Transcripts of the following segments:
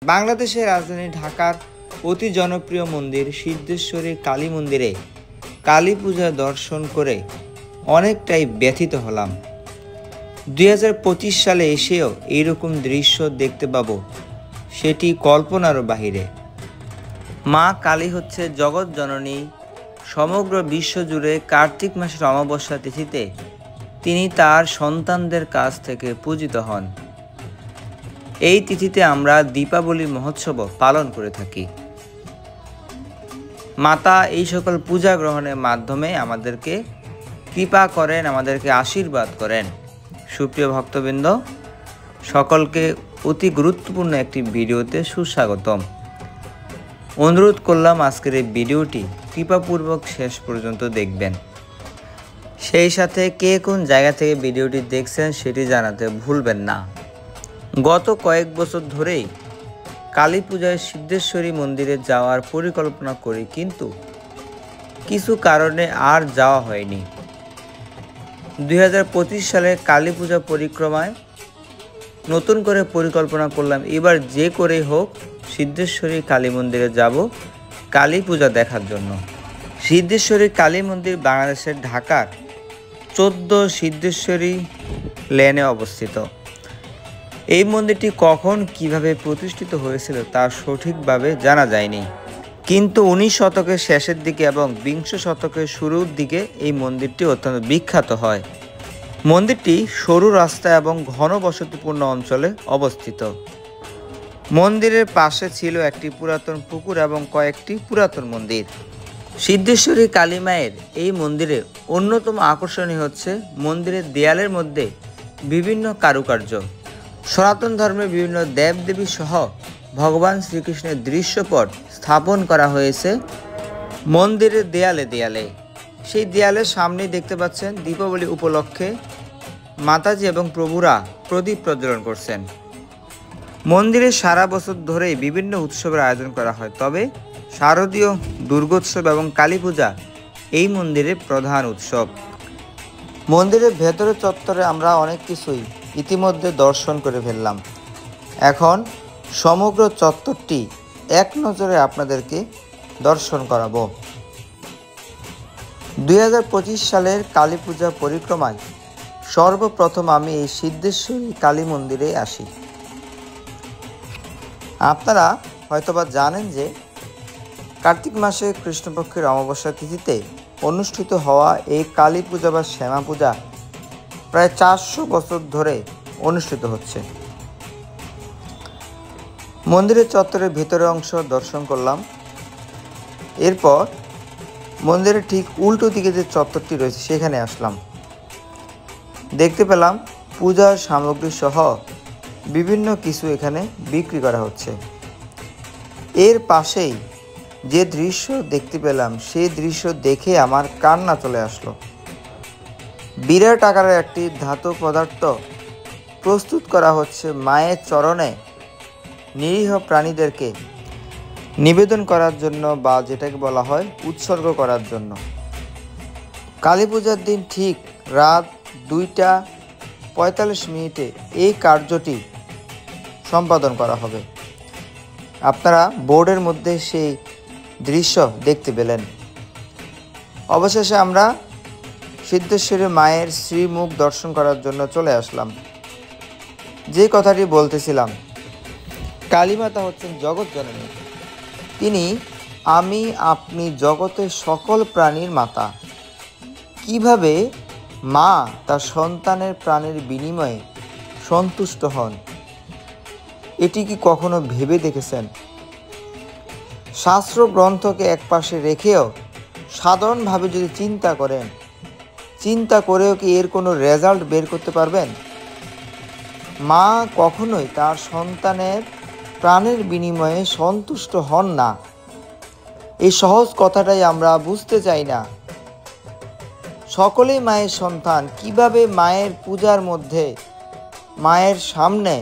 বাংলাদেশের রাজধানী ঢাকার অতি জনপ্রিয় মন্দির সিদ্ধেশ্বরী কালী মন্দিরে কালী পূজা দর্শন করে অনেকটাই ব্যথিত হলাম। 2025 সালে এসেও এইরকম দৃশ্য দেখতে পাবো, সেটি কল্পনারও বাহিরে। মা কালী হচ্ছে জগৎ জননী। সমগ্র বিশ্বজুড়ে কার্তিক মাসের অমাবস্যা তিথিতে তিনি তার সন্তানদের কাছ থেকে পূজিত হন। এই তিথিতে আমরা দীপাবলি মহোৎসব পালন করে থাকি। মাতা এই সকল পূজা গ্রহণের মাধ্যমে আমাদেরকে কৃপা করেন, আমাদেরকে আশীর্বাদ করেন। সুপ্রিয় ভক্তবৃন্দ, সকলকে অতি গুরুত্বপূর্ণ একটি ভিডিওতে সুস্বাগতম। অনুরোধ করলাম আজকের এই ভিডিওটি কৃপাপূর্বক শেষ পর্যন্ত দেখবেন। সেই সাথে কে কোন জায়গা থেকে ভিডিওটি দেখছেন সেটি জানাতে ভুলবেন না। গত কয়েক বছর ধরেই কালী পূজায় সিদ্ধেশ্বরী মন্দিরে যাওয়ার পরিকল্পনা করি, কিন্তু কিছু কারণে আর যাওয়া হয়নি। 2025 সালে কালী পূজা পরিক্রমায় নতুন করে পরিকল্পনা করলাম, এবার যে করেই হোক সিদ্ধেশ্বরী কালী মন্দিরে যাব কালী পূজা দেখার জন্য। সিদ্ধেশ্বরী কালী মন্দির বাংলাদেশের ঢাকার 14 সিদ্ধেশ্বরী লেনে অবস্থিত। এই মন্দিরটি কখন কিভাবে প্রতিষ্ঠিত হয়েছিল তা সঠিকভাবে জানা যায়নি, কিন্তু 19 শতকের শেষের দিকে এবং 20 শতকের শুরুর দিকে এই মন্দিরটি অত্যন্ত বিখ্যাত হয়। মন্দিরটি সরু রাস্তা এবং ঘন বসতিপূর্ণ অঞ্চলে অবস্থিত। মন্দিরের পাশে ছিল একটি পুরাতন পুকুর এবং কয়েকটি পুরাতন মন্দির। সিদ্ধেশ্বরী কালী মায়ের এই মন্দিরে অন্যতম আকর্ষণীয় হচ্ছে মন্দিরের দেয়ালের মধ্যে বিভিন্ন কারুকার্য। সনাতন ধর্মের বিভিন্ন দেবদেবী সহ ভগবান শ্রীকৃষ্ণের দৃশ্যপট স্থাপন করা হয়েছে মন্দিরের দেয়ালে দেয়ালে। সেই দেয়ালের সামনেই দেখতে পাচ্ছেন দীপাবলি উপলক্ষে মাতাজি এবং প্রভুরা প্রদীপ প্রজ্বলন করছেন। মন্দিরে সারা বছর ধরেই বিভিন্ন উৎসবের আয়োজন করা হয়, তবে শারদীয় দুর্গোৎসব এবং কালী পূজা এই মন্দিরের প্রধান উৎসব। মন্দিরের ভেতরে চত্বরে আমরা অনেক কিছুই ইতিমধ্যে দর্শন করে ফেললাম। এখন সমগ্র চত্বরটি এক নজরে আপনাদেরকে দর্শন করাবো। 2025 সালের কালী পূজা পরিক্রমায় সর্বপ্রথম আমি এই সিদ্ধেশ্বরী কালী মন্দিরে আসি। আপনারা হয়তোবা জানেন যে কার্তিক মাসে কৃষ্ণপক্ষের অমাবস্যা তিথিতে অনুষ্ঠিত হওয়া এই কালী পূজা বা শ্যামা পূজা প্রায় 400 বছর ধরে অনুষ্ঠিত হচ্ছে। মন্দিরের চত্বরের ভিতরের অংশ দর্শন করলাম। এরপর মন্দিরের ঠিক উল্টো দিকে যে চত্বরটি রয়েছে সেখানে আসলাম। দেখতে পেলাম পূজার সামগ্রী সহ বিভিন্ন কিছু এখানে বিক্রি করা হচ্ছে। এর পাশেই যে দৃশ্য দেখতে পেলাম সেই দৃশ্য দেখে আমার কান্না চলে আসলো। বিরাট আকারের একটি ধাতু পদার্থ প্রস্তুত করা হচ্ছে মায়ের চরণে নিরীহ প্রাণীদেরকে নিবেদন করার জন্য, বা যেটাকে বলা হয় উৎসর্গ করার জন্য। কালী পূজার দিন ঠিক রাত 2:45 এই কার্যটি সম্পাদন করা হবে। আপনারা বোর্ডের মধ্যে সেই দৃশ্য দেখতে পেলেন। অবশেষে আমরা সিদ্ধেশ্বরী মায়ের শ্রীমুখ দর্শন করার জন্য চলে আসলাম। যে কথাটি বলতেছিলাম, কালীমাতা হচ্ছেন জগৎ জননী। তিনি আমি আপনি জগতের সকল প্রাণীর মাতা। কিভাবে মা তার সন্তানের প্রাণের বিনিময়ে সন্তুষ্ট হন, এটি কি কখনো ভেবে দেখেছেন? শাস্ত্র গ্রন্থকে একপাশে রেখেও সাধারণভাবে যদি চিন্তা করেও কি এর কোনো রেজাল্ট বের করতে পারবেন? মা কখনোই তার সন্তানের প্রাণের বিনিময়ে সন্তুষ্ট হন না। এই সহজ কথাটাই আমরা বুঝতে চাই না। সকলেই মায়ের সন্তান, কিভাবে মায়ের পূজার মধ্যে মায়ের সামনে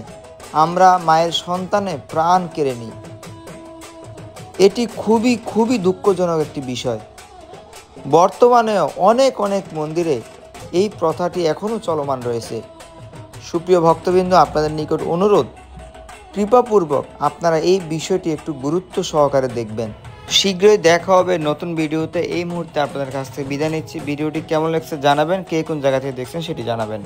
আমরা মায়ের সন্তানের প্রাণ কেড়ে নিই? এটি খুবই দুঃখজনক একটি বিষয়। বর্তমানেও অনেক মন্দিরে এই প্রথাটি এখনও চলমান রয়েছে। সুপ্রিয় ভক্তবৃন্দ, আপনাদের নিকট অনুরোধ, কৃপাপূর্বক আপনারা এই বিষয়টি একটু গুরুত্ব সহকারে দেখবেন। শীঘ্রই দেখা হবে নতুন ভিডিওতে। এই মুহূর্তে আপনাদের কাছ থেকে বিদায় নিচ্ছি। ভিডিওটি কেমন লাগছে জানাবেন, কে কোন জায়গা থেকে দেখছেন সেটি জানাবেন।